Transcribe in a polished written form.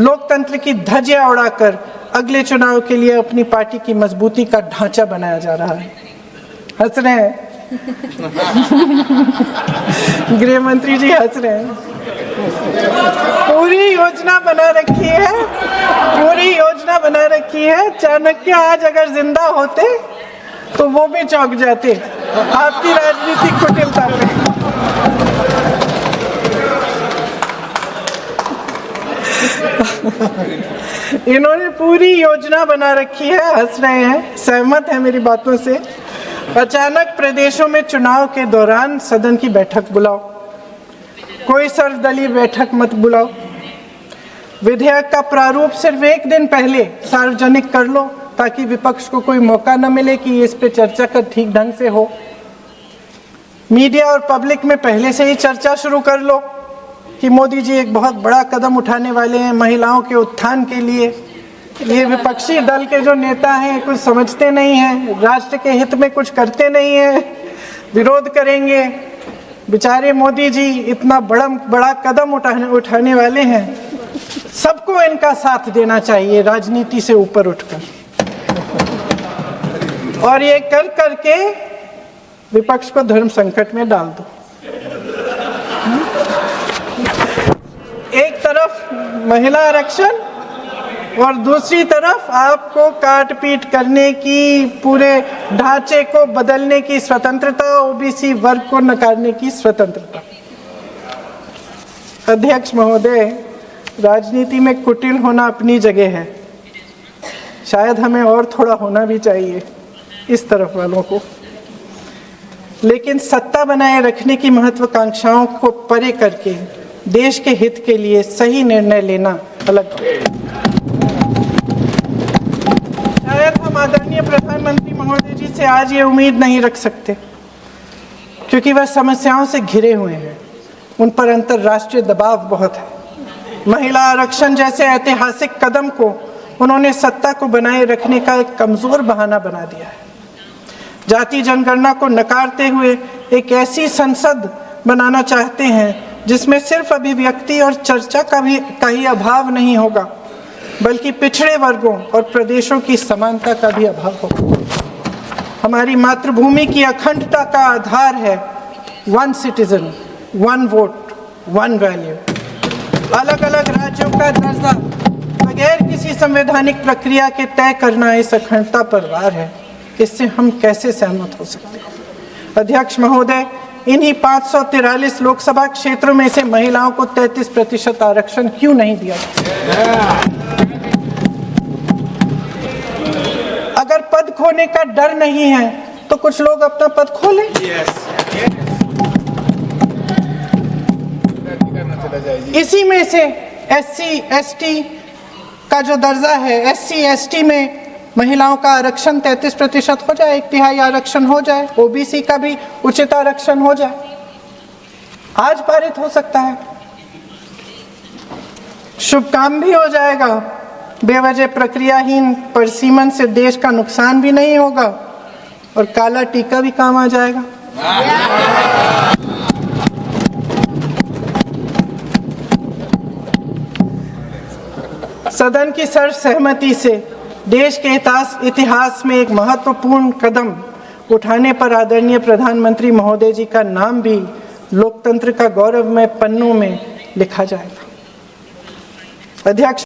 लोकतंत्र की धज्जियां उड़ाकर अगले चुनाव के लिए अपनी पार्टी की मजबूती का ढांचा बनाया जा रहा है। हंस रहे हैं गृह मंत्री जी, हंस रहे हैं। पूरी योजना बना रखी है। चाणक्य आज अगर जिंदा होते तो वो भी चौंक जाते आपकी राजनीतिक कुटिलता पे। इन्होंने पूरी योजना बना रखी है, हंस रहे हैं, सहमत है मेरी बातों से। अचानक प्रदेशों में चुनाव के दौरान सदन की बैठक बुलाओ, कोई सर्वदलीय बैठक मत बुलाओ। विधेयक का प्रारूप सिर्फ एक दिन पहले सार्वजनिक कर लो ताकि विपक्ष को कोई मौका न मिले कि इस पे चर्चा कर ठीक ढंग से हो। मीडिया और पब्लिक में पहले से ही चर्चा शुरू कर लो कि मोदी जी एक बहुत बड़ा कदम उठाने वाले हैं महिलाओं के उत्थान के लिए। ये विपक्षी दल के जो नेता हैं कुछ समझते नहीं हैं, राष्ट्र के हित में कुछ करते नहीं हैं, विरोध करेंगे। बेचारे मोदी जी इतना बड़ा कदम उठाने वाले हैं, सबको इनका साथ देना चाहिए राजनीति से ऊपर उठकर। और ये कर करके विपक्ष को धर्म संकट में डाल दो। एक तरफ महिला आरक्षण और दूसरी तरफ आपको काट पीट करने की, पूरे ढांचे को बदलने की स्वतंत्रता, ओबीसी वर्ग को नकारने की स्वतंत्रता। अध्यक्ष महोदय, राजनीति में कुटिल होना अपनी जगह है, शायद हमें और थोड़ा होना भी चाहिए इस तरफ वालों को, लेकिन सत्ता बनाए रखने की महत्वाकांक्षाओं को परे करके देश के हित के लिए सही निर्णय लेना अलग है। शायद हम आदरणीय प्रधानमंत्री महोदय जी से आज ये उम्मीद नहीं रख सकते क्योंकि वह समस्याओं से घिरे हुए हैं, उन पर अंतर्राष्ट्रीय दबाव बहुत है। महिला आरक्षण जैसे ऐतिहासिक कदम को उन्होंने सत्ता को बनाए रखने का एक कमजोर बहाना बना दिया है। जाति जनगणना को नकारते हुए एक ऐसी संसद बनाना चाहते हैं जिसमें सिर्फ अभिव्यक्ति और चर्चा का ही अभाव नहीं होगा, बल्कि पिछड़े वर्गों और प्रदेशों की समानता का भी अभाव होगा। हमारी मातृभूमि की अखंडता का आधार है one citizen, one vote, one value. अलग अलग राज्यों का दर्जा बगैर किसी संवैधानिक प्रक्रिया के तय करना इस अखंडता पर वार है। इससे हम कैसे सहमत हो सकते हैं? अध्यक्ष महोदय, इन्हीं 543 लोकसभा क्षेत्रों में से महिलाओं को 33% आरक्षण क्यों नहीं दिया? अगर पद खोने का डर नहीं है तो कुछ लोग अपना पद खो लें। इसी में से SC ST का जो दर्जा है, SC ST में महिलाओं का आरक्षण 33% हो जाए, 1/3 आरक्षण हो जाए, ओबीसी का भी उचित आरक्षण हो जाए, आज पारित हो सकता है। शुभ काम भी हो जाएगा, बेवजह प्रक्रियाहीन परिसीमन से देश का नुकसान भी नहीं होगा और काला टीका भी काम आ जाएगा। सदन की सर्वसहमति से देश के इतिहास में एक महत्वपूर्ण कदम उठाने पर आदरणीय प्रधानमंत्री महोदय जी का नाम भी लोकतंत्र का गौरवमय पन्नों में लिखा जाएगा। अध्यक्ष